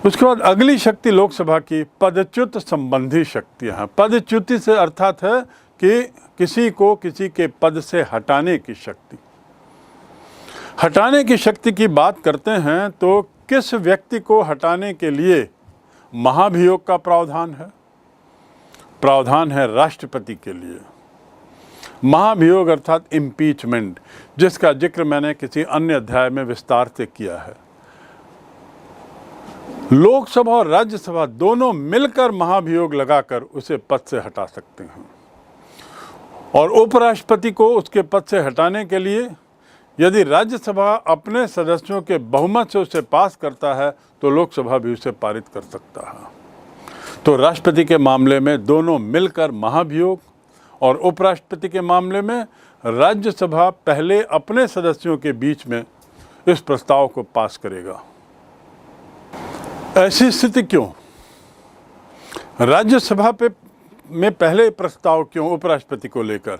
उसके बाद अगली शक्ति लोकसभा की पदच्युत संबंधी शक्तियां हैं। पदच्युति से अर्थात है कि किसी को किसी के पद से हटाने की शक्ति। हटाने की शक्ति की बात करते हैं तो किस व्यक्ति को हटाने के लिए महाभियोग का प्रावधान है? प्रावधान है राष्ट्रपति के लिए। महाभियोग अर्थात इम्पीचमेंट, जिसका जिक्र मैंने किसी अन्य अध्याय में विस्तार से किया है। लोकसभा और राज्यसभा दोनों मिलकर महाभियोग लगाकर उसे पद से हटा सकते हैं, और उपराष्ट्रपति को उसके पद से हटाने के लिए यदि राज्यसभा अपने सदस्यों के बहुमत से उसे पास करता है तो लोकसभा भी उसे पारित कर सकता है। तो राष्ट्रपति के मामले में दोनों मिलकर महाभियोग, और उपराष्ट्रपति के मामले में राज्यसभा पहले अपने सदस्यों के बीच में इस प्रस्ताव को पास करेगा। ऐसी स्थिति क्यों? राज्यसभा में पहले प्रस्ताव क्यों उपराष्ट्रपति को लेकर?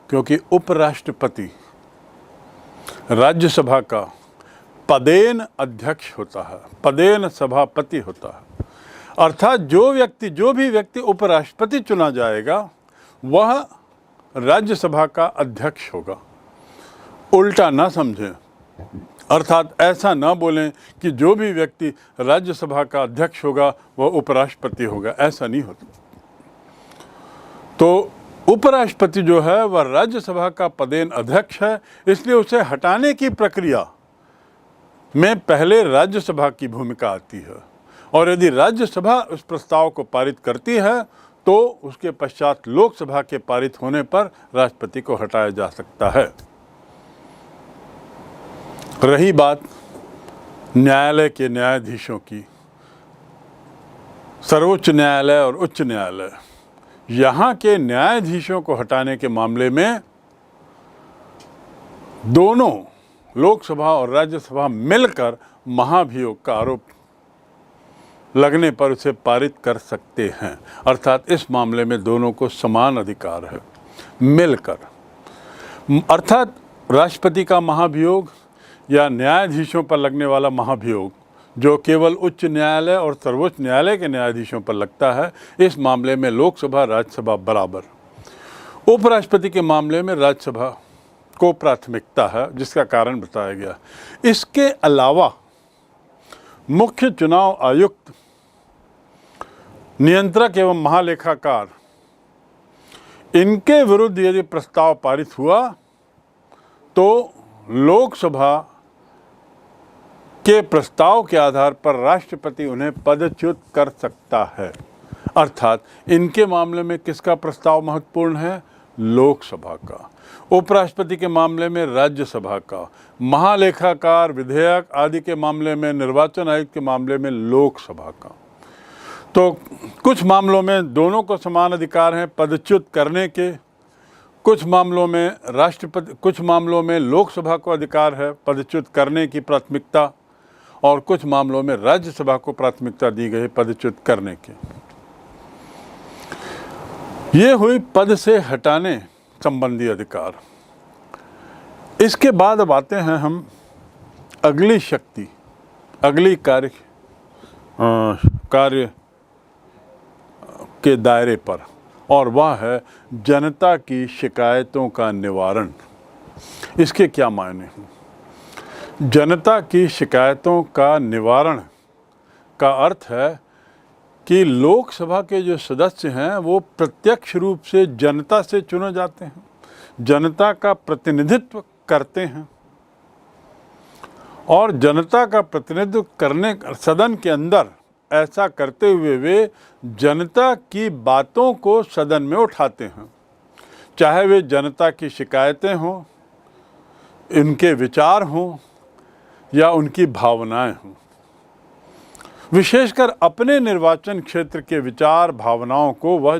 क्योंकि उपराष्ट्रपति राज्यसभा का पदेन अध्यक्ष होता है, पदेन सभापति होता है। अर्थात जो भी व्यक्ति उपराष्ट्रपति चुना जाएगा वह राज्यसभा का अध्यक्ष होगा। उल्टा ना समझें, अर्थात ऐसा ना बोलें कि जो भी व्यक्ति राज्यसभा का अध्यक्ष होगा वह उपराष्ट्रपति होगा, ऐसा नहीं होता। तो उपराष्ट्रपति जो है वह राज्यसभा का पदेन अध्यक्ष है, इसलिए उसे हटाने की प्रक्रिया में पहले राज्यसभा की भूमिका आती है, और यदि राज्यसभा उस प्रस्ताव को पारित करती है तो उसके पश्चात लोकसभा के पारित होने पर राष्ट्रपति को हटाया जा सकता है। रही बात न्यायालय के न्यायाधीशों की, सर्वोच्च न्यायालय और उच्च न्यायालय, यहाँ के न्यायाधीशों को हटाने के मामले में दोनों लोकसभा और राज्यसभा मिलकर महाभियोग का आरोप लगने पर उसे पारित कर सकते हैं। अर्थात इस मामले में दोनों को समान अधिकार है मिलकर। अर्थात राष्ट्रपति का महाभियोग या न्यायाधीशों पर लगने वाला महाभियोग जो केवल उच्च न्यायालय और सर्वोच्च न्यायालय के न्यायाधीशों पर लगता है, इस मामले में लोकसभा राज्यसभा बराबर। उपराष्ट्रपति के मामले में राज्यसभा को प्राथमिकता है, जिसका कारण बताया गया। इसके अलावा मुख्य चुनाव आयुक्त, नियंत्रक एवं महालेखाकार, इनके विरुद्ध यदि प्रस्ताव पारित हुआ तो लोकसभा के प्रस्ताव के आधार पर राष्ट्रपति उन्हें पदच्युत कर सकता है। अर्थात इनके मामले में किसका प्रस्ताव महत्वपूर्ण है? लोकसभा का। उपराष्ट्रपति के मामले में राज्यसभा का, महालेखाकार, विधेयक आदि के मामले में, निर्वाचन आयुक्त के मामले में लोकसभा का। तो कुछ मामलों में दोनों को समान अधिकार हैं पदच्युत करने के, कुछ मामलों में राष्ट्रपति, कुछ मामलों में लोकसभा को अधिकार है पदच्युत करने की प्राथमिकता, और कुछ मामलों में राज्यसभा को प्राथमिकता दी गई पदच्युत करने की। ये हुई पद से हटाने संबंधी अधिकार। इसके बाद अब आते हैं हम अगली शक्ति, अगली कार्य के दायरे पर, और वह है जनता की शिकायतों का निवारण। इसके क्या मायने हैं? जनता की शिकायतों का निवारण का अर्थ है कि लोकसभा के जो सदस्य हैं वो प्रत्यक्ष रूप से जनता से चुने जाते हैं, जनता का प्रतिनिधित्व करते हैं, और जनता का प्रतिनिधित्व करने सदन के अंदर ऐसा करते हुए वे जनता की बातों को सदन में उठाते हैं, चाहे वे जनता की शिकायतें हों, इनके विचार हों या उनकी भावनाएं हों। विशेषकर अपने निर्वाचन क्षेत्र के विचार भावनाओं को वह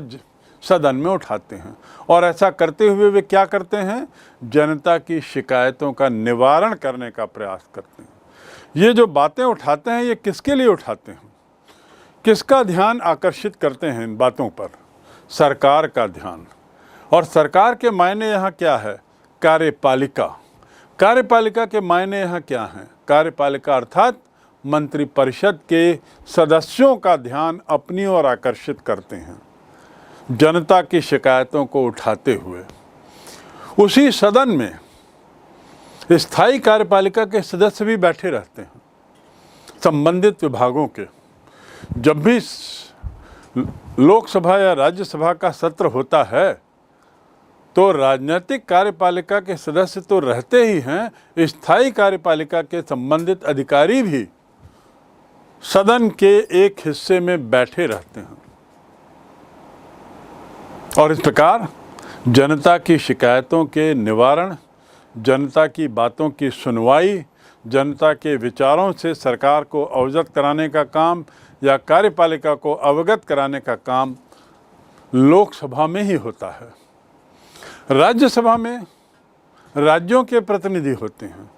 सदन में उठाते हैं, और ऐसा करते हुए वे क्या करते हैं? जनता की शिकायतों का निवारण करने का प्रयास करते हैं। ये जो बातें उठाते हैं ये किसके लिए उठाते हैं? किसका ध्यान आकर्षित करते हैं इन बातों पर? सरकार का ध्यान। और सरकार के मायने यहाँ क्या है? कार्यपालिका। कार्यपालिका के मायने यहाँ क्या हैं? कार्यपालिका अर्थात मंत्रिपरिषद के सदस्यों का ध्यान अपनी ओर आकर्षित करते हैं, जनता की शिकायतों को उठाते हुए। उसी सदन में स्थायी कार्यपालिका के सदस्य भी बैठे रहते हैं। संबंधित विभागों के जब भी लोकसभा या राज्यसभा का सत्र होता है तो राजनीतिक कार्यपालिका के सदस्य तो रहते ही हैं, स्थायी कार्यपालिका के संबंधित अधिकारी भी सदन के एक हिस्से में बैठे रहते हैं और इस प्रकार जनता की शिकायतों के निवारण, जनता की बातों की सुनवाई, जनता के विचारों से सरकार को अवगत कराने का काम या कार्यपालिका को अवगत कराने का काम लोकसभा में ही होता है। राज्यसभा में राज्यों के प्रतिनिधि होते हैं।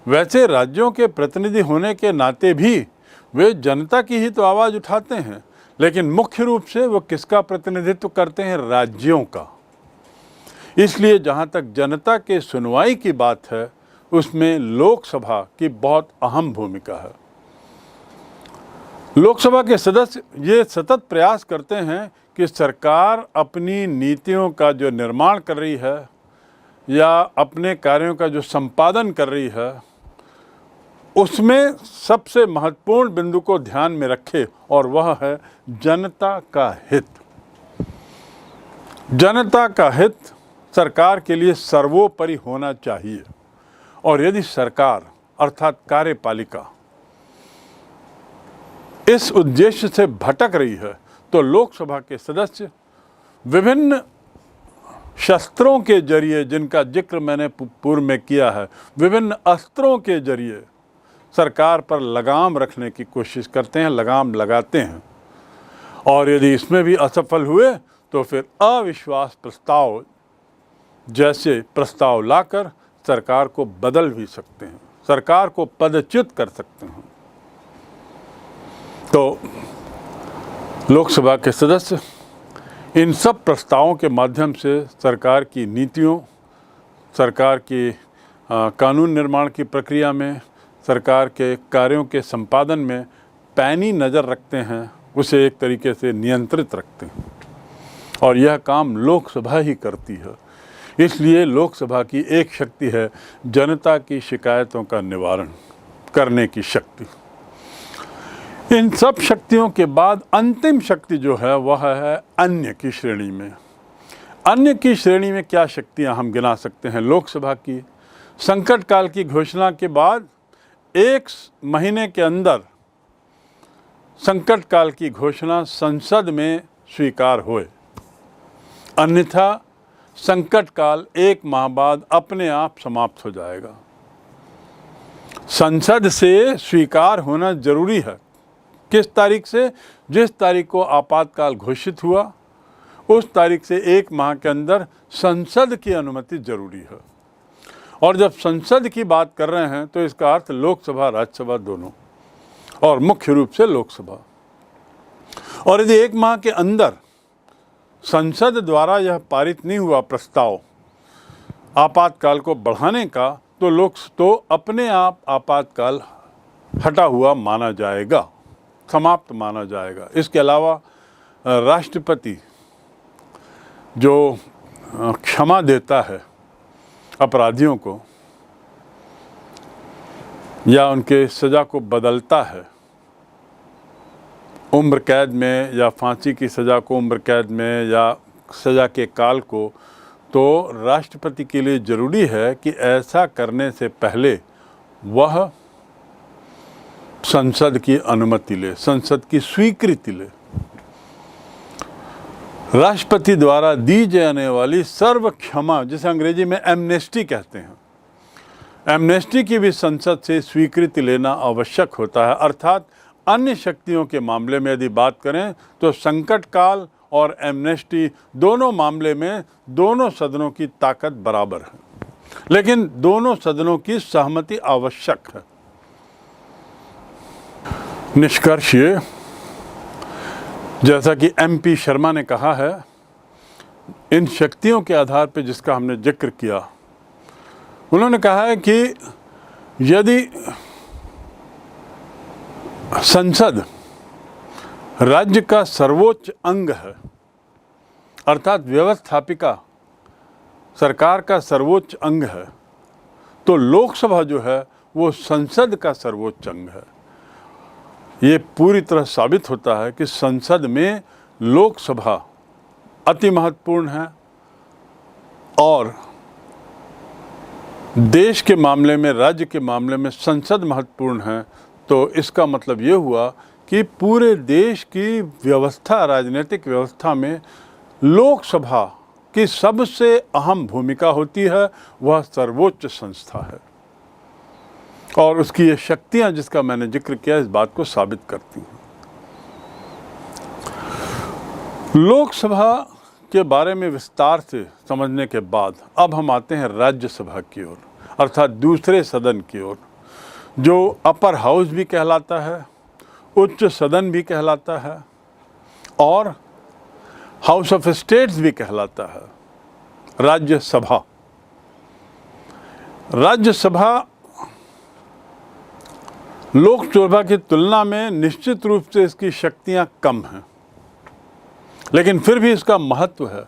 वैसे राज्यों के प्रतिनिधि होने के नाते भी वे जनता की ही तो आवाज़ उठाते हैं, लेकिन मुख्य रूप से वो किसका प्रतिनिधित्व करते हैं? राज्यों का। इसलिए जहाँ तक जनता के सुनवाई की बात है, उसमें लोकसभा की बहुत अहम भूमिका है। लोकसभा के सदस्य ये सतत प्रयास करते हैं कि सरकार अपनी नीतियों का जो निर्माण कर रही है या अपने कार्यों का जो संपादन कर रही है, उसमें सबसे महत्वपूर्ण बिंदु को ध्यान में रखे और वह है जनता का हित। जनता का हित सरकार के लिए सर्वोपरि होना चाहिए और यदि सरकार अर्थात कार्यपालिका इस उद्देश्य से भटक रही है तो लोकसभा के सदस्य विभिन्न शस्त्रों के जरिए, जिनका जिक्र मैंने पूर्व में किया है, विभिन्न अस्त्रों के जरिए सरकार पर लगाम रखने की कोशिश करते हैं, लगाम लगाते हैं और यदि इसमें भी असफल हुए तो फिर अविश्वास प्रस्ताव जैसे प्रस्ताव लाकर सरकार को बदल भी सकते हैं, सरकार को पदच्युत कर सकते हैं। तो लोकसभा के सदस्य इन सब प्रस्तावों के माध्यम से सरकार की नीतियों, सरकार की कानून निर्माण की प्रक्रिया में, सरकार के कार्यों के संपादन में पैनी नज़र रखते हैं, उसे एक तरीके से नियंत्रित रखते हैं और यह काम लोकसभा ही करती है। इसलिए लोकसभा की एक शक्ति है जनता की शिकायतों का निवारण करने की शक्ति। इन सब शक्तियों के बाद अंतिम शक्ति जो है वह है अन्य की श्रेणी में। अन्य की श्रेणी में क्या शक्तियां हम गिना सकते हैं? लोकसभा की संकट काल की घोषणा के बाद 1 महीने के अंदर संकट काल की घोषणा संसद में स्वीकार हुए, अन्यथा संकट काल 1 माह बाद अपने आप समाप्त हो जाएगा। संसद से स्वीकार होना जरूरी है। किस तारीख से? जिस तारीख को आपातकाल घोषित हुआ उस तारीख से 1 माह के अंदर संसद की अनुमति जरूरी है। और जब संसद की बात कर रहे हैं तो इसका अर्थ लोकसभा राज्यसभा दोनों और मुख्य रूप से लोकसभा। और यदि 1 माह के अंदर संसद द्वारा यह पारित नहीं हुआ प्रस्ताव आपातकाल को बढ़ाने का तो अपने आप आपातकाल हटा हुआ माना जाएगा, समाप्त माना जाएगा। इसके अलावा राष्ट्रपति जो क्षमा देता है अपराधियों को या उनके सज़ा को बदलता है, उम्र कैद में या फांसी की सज़ा को उम्र कैद में या सज़ा के काल को, तो राष्ट्रपति के लिए ज़रूरी है कि ऐसा करने से पहले वह संसद की अनुमति ले, संसद की स्वीकृति ले। राष्ट्रपति द्वारा दी जाने वाली सर्व क्षमा, जिसे अंग्रेजी में एमनेस्टी कहते हैं, एमनेस्टी की भी संसद से स्वीकृति लेना आवश्यक होता है। अर्थात अन्य शक्तियों के मामले में यदि बात करें तो संकट काल और एमनेस्टी दोनों मामले में दोनों सदनों की ताकत बराबर है, लेकिन दोनों सदनों की सहमति आवश्यक है। निष्कर्ष ये, जैसा कि MP शर्मा ने कहा है, इन शक्तियों के आधार पर जिसका हमने जिक्र किया, उन्होंने कहा है कि यदि संसद राज्य का सर्वोच्च अंग है, अर्थात व्यवस्थापिका सरकार का सर्वोच्च अंग है, तो लोकसभा जो है वो संसद का सर्वोच्च अंग है। ये पूरी तरह साबित होता है कि संसद में लोकसभा अति महत्वपूर्ण है और देश के मामले में, राज्य के मामले में संसद महत्वपूर्ण है। तो इसका मतलब ये हुआ कि पूरे देश की व्यवस्था, राजनीतिक व्यवस्था में लोकसभा की सबसे अहम भूमिका होती है, वह सर्वोच्च संस्था है और उसकी ये शक्तियां जिसका मैंने जिक्र किया इस बात को साबित करती हैं। लोकसभा के बारे में विस्तार से समझने के बाद अब हम आते हैं राज्यसभा की ओर, अर्थात दूसरे सदन की ओर, जो अपर हाउस भी कहलाता है, उच्च सदन भी कहलाता है और हाउस ऑफ स्टेट्स भी कहलाता है। राज्यसभा लोकसभा की तुलना में निश्चित रूप से इसकी शक्तियां कम हैं, लेकिन फिर भी इसका महत्व है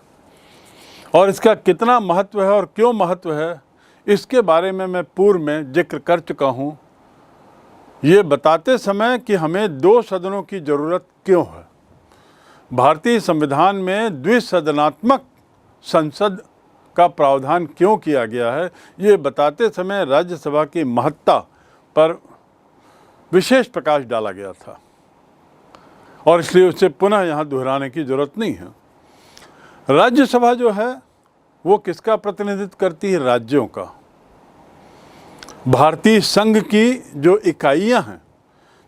और इसका कितना महत्व है और क्यों महत्व है इसके बारे में मैं पूर्व में जिक्र कर चुका हूं, ये बताते समय कि हमें दो सदनों की ज़रूरत क्यों है। भारतीय संविधान में द्विसदनात्मक संसद का प्रावधान क्यों किया गया है, ये बताते समय राज्यसभा की महत्ता पर विशेष प्रकाश डाला गया था और इसलिए उसे पुनः यहाँ दोहराने की जरूरत नहीं है। राज्यसभा जो है वो किसका प्रतिनिधित्व करती है? राज्यों का। भारतीय संघ की जो इकाइयाँ हैं,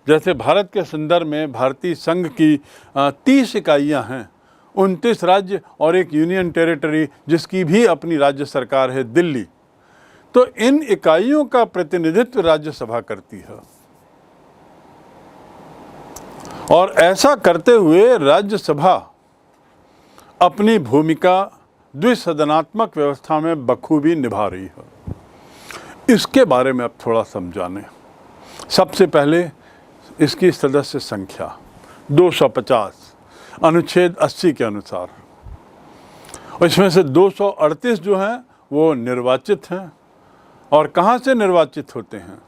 जैसे भारत के संदर्भ में भारतीय संघ की 30 इकाइयाँ हैं, 29 राज्य और एक यूनियन टेरिटरी जिसकी भी अपनी राज्य सरकार है, दिल्ली। तो इन इकाइयों का प्रतिनिधित्व राज्यसभा करती है और ऐसा करते हुए राज्यसभा अपनी भूमिका द्विसदनात्मक व्यवस्था में बखूबी निभा रही है। इसके बारे में अब थोड़ा समझाने। सबसे पहले इसकी सदस्य संख्या 250 अनुच्छेद 80 के अनुसार, और इसमें से 238 जो हैं वो निर्वाचित हैं। और कहाँ से निर्वाचित होते हैं?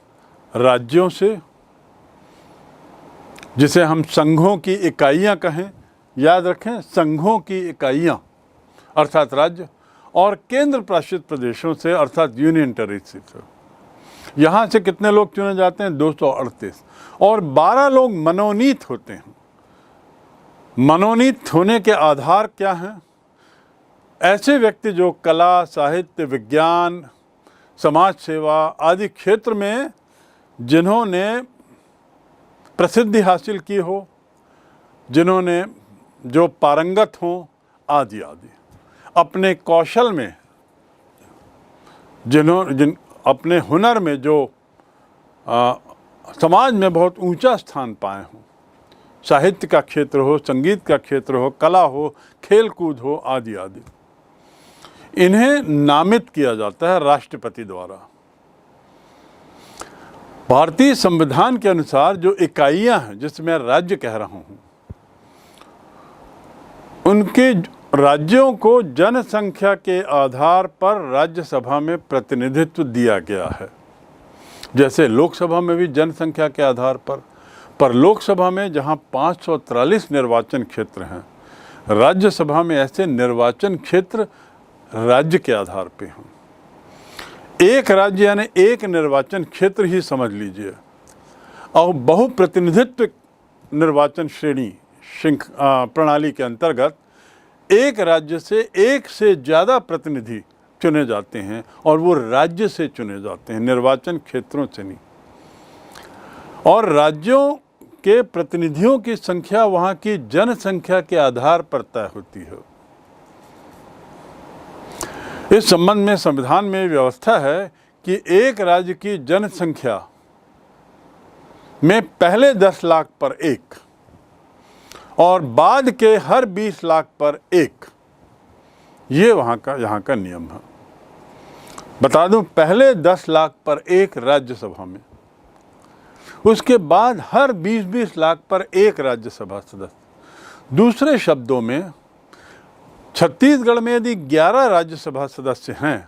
राज्यों से, जिसे हम संघों की इकाइयाँ कहें, याद रखें, संघों की इकाइयाँ अर्थात राज्य, और केंद्र शासित प्रदेशों से अर्थात यूनियन टेरिटरी से। यहाँ से कितने लोग चुने जाते हैं? 238, और 12 लोग मनोनीत होते हैं। मनोनीत होने के आधार क्या हैं? ऐसे व्यक्ति जो कला, साहित्य, विज्ञान, समाज सेवा आदि क्षेत्र में जिन्होंने प्रसिद्धि हासिल की हो, जिन्होंने जो पारंगत हों, आदि आदि, अपने कौशल में अपने हुनर में जो समाज में बहुत ऊंचा स्थान पाए हों, साहित्य का क्षेत्र हो, संगीत का क्षेत्र हो, कला हो, खेल कूद हो, आदि आदि, इन्हें नामित किया जाता है राष्ट्रपति द्वारा। भारतीय संविधान के अनुसार जो इकाइयां हैं, जिसमें मैं राज्य कह रहा हूं, उनके राज्यों को जनसंख्या के आधार पर राज्यसभा में प्रतिनिधित्व दिया गया है। जैसे लोकसभा में भी जनसंख्या के आधार पर लोकसभा में जहां 543 निर्वाचन क्षेत्र हैं, राज्यसभा में ऐसे निर्वाचन क्षेत्र राज्य के आधार पे हैं। एक राज्य यानी एक निर्वाचन क्षेत्र ही समझ लीजिए। और बहुप्रतिनिधित्व निर्वाचन श्रेणी प्रणाली के अंतर्गत एक राज्य से एक से ज़्यादा प्रतिनिधि चुने जाते हैं और वो राज्य से चुने जाते हैं, निर्वाचन क्षेत्रों से नहीं। और राज्यों के प्रतिनिधियों की संख्या वहाँ की जनसंख्या के आधार पर तय होती है। इस संबंध में संविधान में व्यवस्था है कि एक राज्य की जनसंख्या में पहले 10 लाख पर एक और बाद के हर 20 लाख पर एक, ये यहाँ का नियम है। बता दूं, पहले 10 लाख पर एक राज्यसभा में उसके बाद हर 20-20 लाख पर एक राज्यसभा सदस्य। दूसरे शब्दों में छत्तीसगढ़ में यदि 11 राज्यसभा सदस्य हैं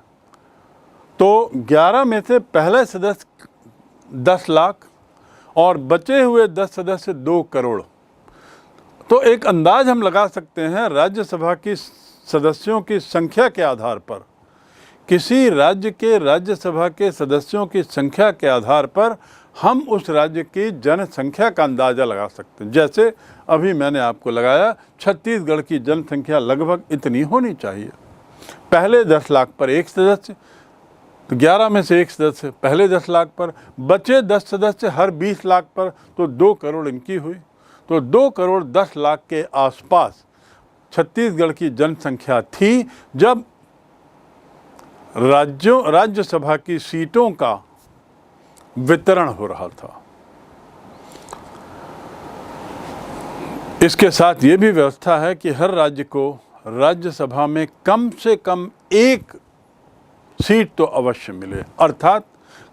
तो 11 में से पहले सदस्य 10 लाख और बचे हुए 10 सदस्य 2 करोड़। तो एक अंदाज हम लगा सकते हैं राज्यसभा की सदस्यों की संख्या के आधार पर, किसी राज्य के राज्यसभा के सदस्यों की संख्या के आधार पर हम उस राज्य की जनसंख्या का अंदाज़ा लगा सकते हैं। जैसे अभी मैंने आपको लगाया, छत्तीसगढ़ की जनसंख्या लगभग इतनी होनी चाहिए। पहले 10 लाख पर एक सदस्य, तो 11 में से एक सदस्य पहले 10 लाख पर, बचे 10 सदस्य हर 20 लाख पर, तो 2 करोड़ इनकी हुई। तो 2 करोड़ 10 लाख के आसपास छत्तीसगढ़ की जनसंख्या थी जब राज्यसभा की सीटों का वितरण हो रहा था। इसके साथ ये भी व्यवस्था है कि हर राज्य को राज्यसभा में कम से कम एक सीट तो अवश्य मिले, अर्थात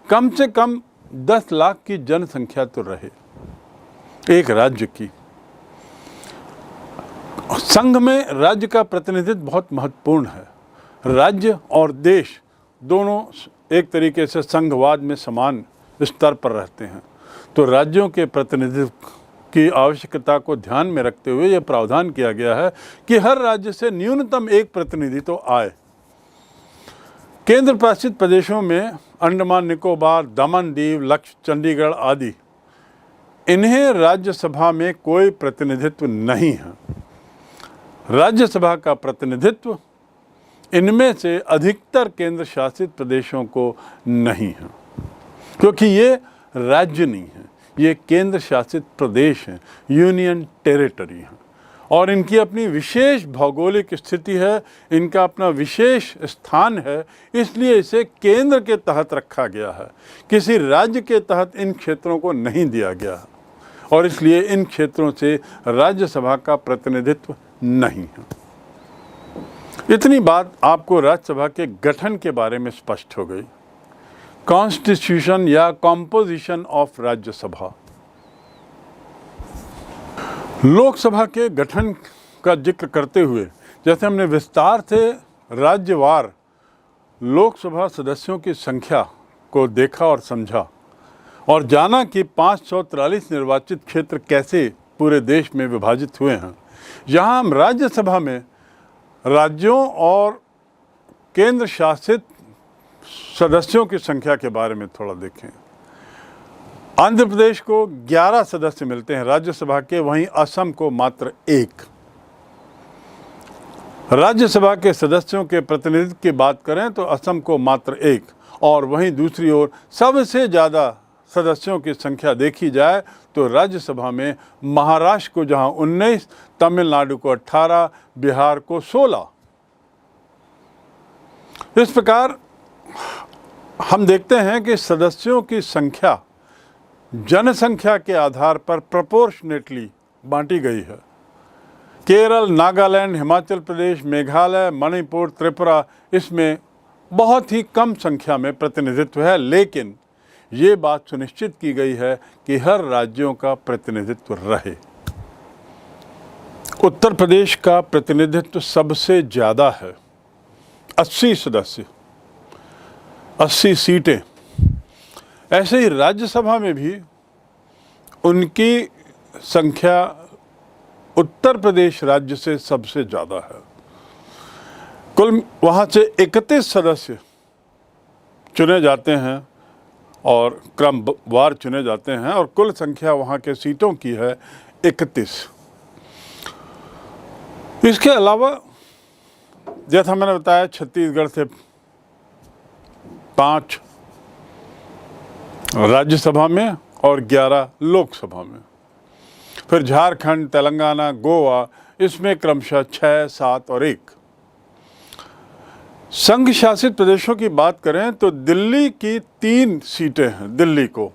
कम से कम 10 लाख की जनसंख्या तो रहे एक राज्य की। संघ में राज्य का प्रतिनिधित्व बहुत महत्वपूर्ण है। राज्य और देश दोनों एक तरीके से संघवाद में समान स्तर पर रहते हैं, तो राज्यों के प्रतिनिधित्व की आवश्यकता को ध्यान में रखते हुए यह प्रावधान किया गया है कि हर राज्य से न्यूनतम एक प्रतिनिधि तो आए। केंद्र शासित प्रदेशों में अंडमान निकोबार, दमन दीव, लक्षद्वीप, चंडीगढ़ आदि, इन्हें राज्यसभा में कोई प्रतिनिधित्व नहीं है। राज्यसभा का प्रतिनिधित्व इनमें से अधिकतर केंद्र शासित प्रदेशों को नहीं है, क्योंकि ये राज्य नहीं है, ये केंद्र शासित प्रदेश हैं, यूनियन टेरिटरी हैं, और इनकी अपनी विशेष भौगोलिक स्थिति है, इनका अपना विशेष स्थान है, इसलिए इसे केंद्र के तहत रखा गया है। किसी राज्य के तहत इन क्षेत्रों को नहीं दिया गया है और इसलिए इन क्षेत्रों से राज्यसभा का प्रतिनिधित्व नहीं है। इतनी बात आपको राज्यसभा के गठन के बारे में स्पष्ट हो गई। कॉन्स्टिट्यूशन या कॉम्पोजिशन ऑफ राज्यसभा। लोकसभा के गठन का जिक्र करते हुए जैसे हमने विस्तार से राज्यवार लोकसभा सदस्यों की संख्या को देखा और समझा और जाना कि 543 निर्वाचित क्षेत्र कैसे पूरे देश में विभाजित हुए हैं, यहाँ हम राज्यसभा में राज्यों और केंद्र शासित सदस्यों की संख्या के बारे में थोड़ा देखें। आंध्र प्रदेश को 11 सदस्य मिलते हैं राज्यसभा के, वहीं असम को मात्र 1। राज्यसभा के सदस्यों के प्रतिनिधित्व की बात करें तो असम को मात्र 1, और वहीं दूसरी ओर सबसे ज़्यादा सदस्यों की संख्या देखी जाए तो राज्यसभा में महाराष्ट्र को जहां 19, तमिलनाडु को 18, बिहार को 16। इस प्रकार हम देखते हैं कि सदस्यों की संख्या जनसंख्या के आधार पर प्रोपोर्शनेटली बांटी गई है। केरल, नागालैंड, हिमाचल प्रदेश, मेघालय, मणिपुर, त्रिपुरा, इसमें बहुत ही कम संख्या में प्रतिनिधित्व है, लेकिन ये बात सुनिश्चित की गई है कि हर राज्यों का प्रतिनिधित्व रहे। उत्तर प्रदेश का प्रतिनिधित्व सबसे ज़्यादा है, 80 सदस्य, 80 सीटें। ऐसे ही राज्यसभा में भी उनकी संख्या उत्तर प्रदेश राज्य से सबसे ज़्यादा है। कुल वहाँ से 31 सदस्य चुने जाते हैं और क्रमवार चुने जाते हैं, और कुल संख्या वहाँ के सीटों की है 31। इसके अलावा जैसा मैंने बताया, छत्तीसगढ़ से 5 राज्यसभा में और 11 लोकसभा में। फिर झारखंड, तेलंगाना, गोवा, इसमें क्रमशः 6, 7 और 1। संघ शासित प्रदेशों की बात करें तो दिल्ली की 3 सीटें हैं। दिल्ली को,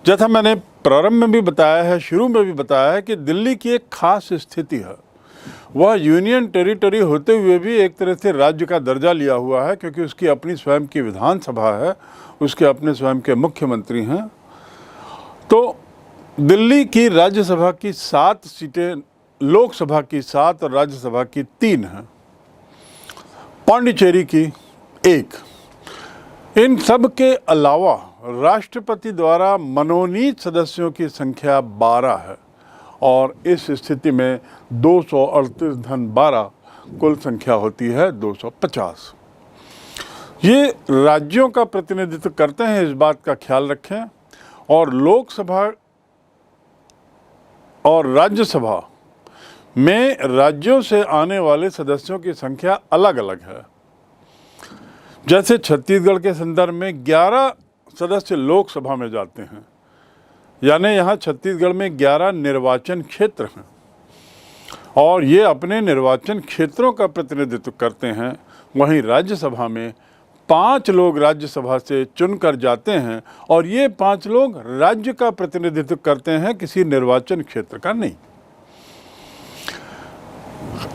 जैसा मैंने प्रारंभ में भी बताया है, शुरू में भी बताया है कि दिल्ली की एक खास स्थिति है। वह यूनियन टेरिटरी होते हुए भी एक तरह से राज्य का दर्जा लिया हुआ है, क्योंकि उसकी अपनी स्वयं की विधानसभा है, उसके अपने स्वयं के मुख्यमंत्री हैं, तो दिल्ली की राज्यसभा की 7 सीटें, लोकसभा की 7 और राज्यसभा की 3 हैं, पांडिचेरी की 1। इन सब के अलावा राष्ट्रपति द्वारा मनोनीत सदस्यों की संख्या 12 है और इस स्थिति में 238 धन 12 कुल संख्या होती है 250। ये राज्यों का प्रतिनिधित्व करते हैं, इस बात का ख्याल रखें। और लोकसभा और राज्यसभा में राज्यों से आने वाले सदस्यों की संख्या अलग अलग है। जैसे छत्तीसगढ़ के संदर्भ में 11 सदस्य लोकसभा में जाते हैं, यानी यहाँ छत्तीसगढ़ में 11 निर्वाचन क्षेत्र हैं और ये अपने निर्वाचन क्षेत्रों का प्रतिनिधित्व करते हैं। वहीं राज्यसभा में 5 लोग राज्यसभा से चुनकर जाते हैं और ये 5 लोग राज्य का प्रतिनिधित्व करते हैं, किसी निर्वाचन क्षेत्र का नहीं।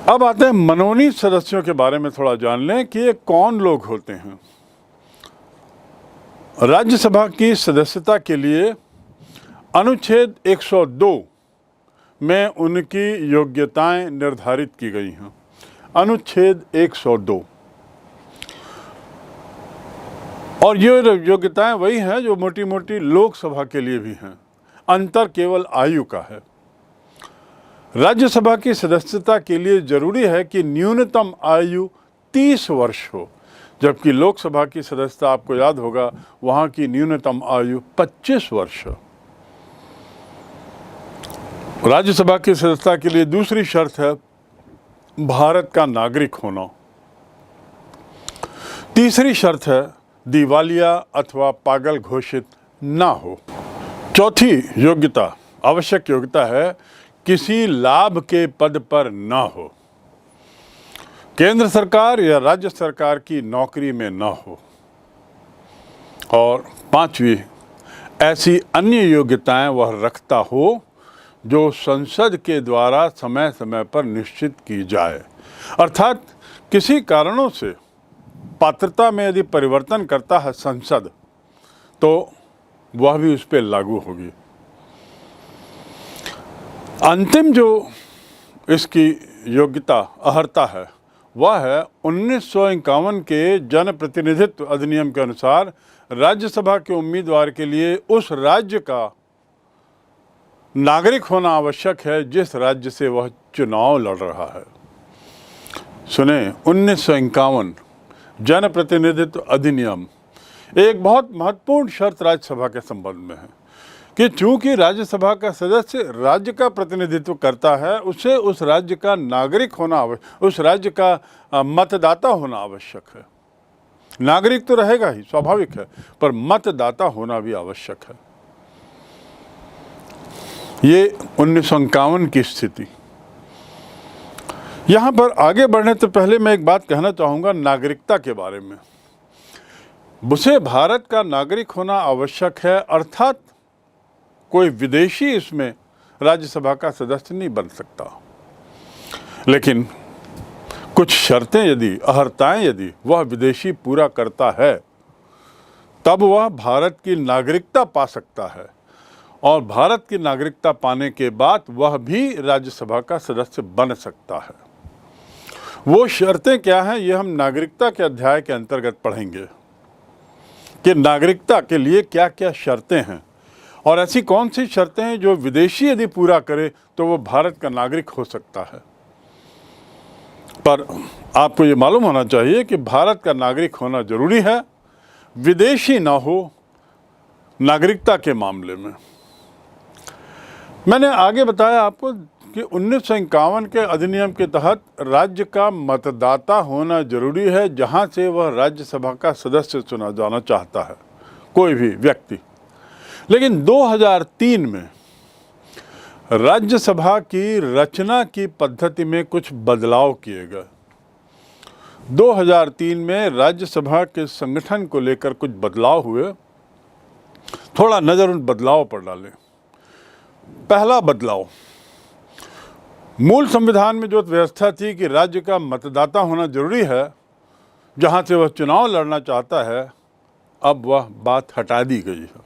अब आते हैं मनोनीत सदस्यों के बारे में थोड़ा जान लें कि ये कौन लोग होते हैं। राज्यसभा की सदस्यता के लिए अनुच्छेद 102 में उनकी योग्यताएं निर्धारित की गई हैं। अनुच्छेद 102, और ये योग्यताएं वही हैं जो मोटी मोटी लोकसभा के लिए भी हैं, अंतर केवल आयु का है। राज्यसभा की सदस्यता के लिए जरूरी है कि न्यूनतम आयु 30 वर्ष हो, जबकि लोकसभा की सदस्यता, आपको याद होगा, वहां की न्यूनतम आयु 25 वर्ष है। राज्यसभा की सदस्यता के लिए दूसरी शर्त है भारत का नागरिक होना। तीसरी शर्त है दिवालिया अथवा पागल घोषित ना हो। चौथी योग्यता, आवश्यक योग्यता है किसी लाभ के पद पर ना हो, केंद्र सरकार या राज्य सरकार की नौकरी में ना हो। और पांचवी, ऐसी अन्य योग्यताएं वह रखता हो जो संसद के द्वारा समय समय पर निश्चित की जाए। अर्थात किसी कारणों से पात्रता में यदि परिवर्तन करता है संसद, तो वह भी उस पर लागू होगी। अंतिम जो इसकी योग्यता अर्हता है वह है 1951 के जन प्रतिनिधित्व अधिनियम के अनुसार राज्यसभा के उम्मीदवार के लिए उस राज्य का नागरिक होना आवश्यक है जिस राज्य से वह चुनाव लड़ रहा है। सुने, 1951 जन प्रतिनिधित्व अधिनियम एक बहुत महत्वपूर्ण शर्त राज्यसभा के संबंध में है कि चूंकि राज्यसभा का सदस्य राज्य का प्रतिनिधित्व करता है, उसे उस राज्य का नागरिक होना आवश्यक, उस राज्य का मतदाता होना आवश्यक है। नागरिक तो रहेगा ही, स्वाभाविक है, पर मतदाता होना भी आवश्यक है। ये 1951 की स्थिति। यहाँ पर आगे बढ़ने से पहले मैं एक बात कहना चाहूँगा नागरिकता के बारे में। उसे भारत का नागरिक होना आवश्यक है, अर्थात कोई विदेशी इसमें राज्यसभा का सदस्य नहीं बन सकता। लेकिन कुछ शर्तें यदि, अर्हताएं यदि वह विदेशी पूरा करता है, तब वह भारत की नागरिकता पा सकता है और भारत की नागरिकता पाने के बाद वह भी राज्यसभा का सदस्य बन सकता है। वो शर्तें क्या हैं, ये हम नागरिकता के अध्याय के अंतर्गत पढ़ेंगे कि नागरिकता के लिए क्या क्या शर्तें हैं और ऐसी कौन सी शर्तें हैं जो विदेशी यदि पूरा करे तो वो भारत का नागरिक हो सकता है। पर आपको ये मालूम होना चाहिए कि भारत का नागरिक होना जरूरी है, विदेशी ना हो नागरिकता के मामले में। मैंने आगे बताया आपको कि 1951 के अधिनियम के तहत राज्य का मतदाता होना जरूरी है जहां से वह राज्यसभा का सदस्य चुना जाना चाहता है, कोई भी व्यक्ति। लेकिन 2003 में राज्यसभा की रचना की पद्धति में कुछ बदलाव किए गए। 2003 में राज्यसभा के संगठन को लेकर कुछ बदलाव हुए। थोड़ा नज़र उन बदलाव पर डालें। पहला बदलाव, मूल संविधान में जो व्यवस्था थी कि राज्य का मतदाता होना जरूरी है जहां से वह चुनाव लड़ना चाहता है, अब वह बात हटा दी गई है।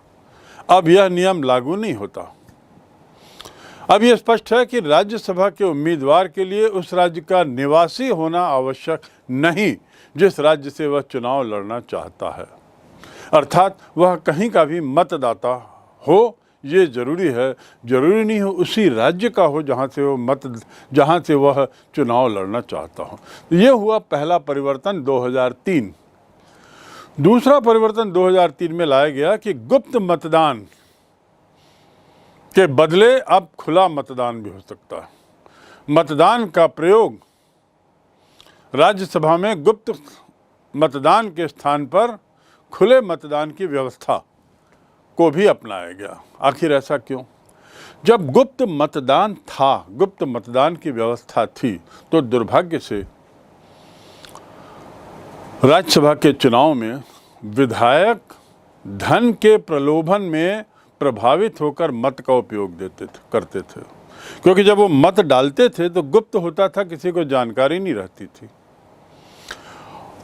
अब यह नियम लागू नहीं होता। अब यह स्पष्ट है कि राज्यसभा के उम्मीदवार के लिए उस राज्य का निवासी होना आवश्यक नहीं जिस राज्य से वह चुनाव लड़ना चाहता है, अर्थात वह कहीं का भी मतदाता हो ये जरूरी है, जरूरी नहीं हो उसी राज्य का हो जहाँ से वह चुनाव लड़ना चाहता हो। ये हुआ पहला परिवर्तन 2003। दूसरा परिवर्तन 2003 में लाया गया कि गुप्त मतदान के बदले अब खुला मतदान भी हो सकता है। मतदान का प्रयोग राज्यसभा में गुप्त मतदान के स्थान पर खुले मतदान की व्यवस्था को भी अपनाया गया। आखिर ऐसा क्यों? जब गुप्त मतदान था, गुप्त मतदान की व्यवस्था थी, तो दुर्भाग्य से राज्यसभा के चुनाव में विधायक धन के प्रलोभन में प्रभावित होकर मत का उपयोग करते थे, क्योंकि जब वो मत डालते थे तो गुप्त होता था, किसी को जानकारी नहीं रहती थी।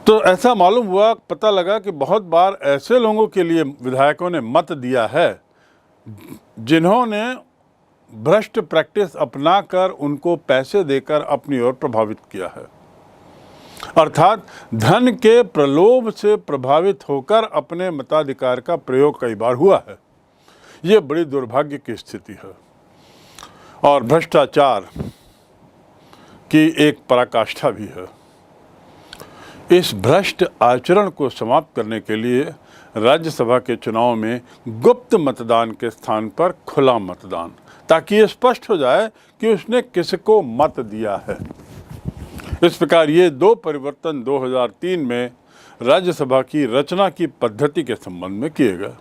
तो ऐसा मालूम हुआ, पता लगा कि बहुत बार ऐसे लोगों के लिए विधायकों ने मत दिया है जिन्होंने भ्रष्ट प्रैक्टिस अपनाकर उनको पैसे देकर अपनी ओर प्रभावित किया है, अर्थात धन के प्रलोभ से प्रभावित होकर अपने मताधिकार का प्रयोग कई बार हुआ है। ये बड़ी दुर्भाग्य की स्थिति है और भ्रष्टाचार की एक पराकाष्ठा भी है। इस भ्रष्ट आचरण को समाप्त करने के लिए राज्यसभा के चुनाव में गुप्त मतदान के स्थान पर खुला मतदान, ताकि ये स्पष्ट हो जाए कि उसने किसको मत दिया है। इस प्रकार ये दो परिवर्तन 2003 में राज्यसभा की रचना की पद्धति के संबंध में किए गए।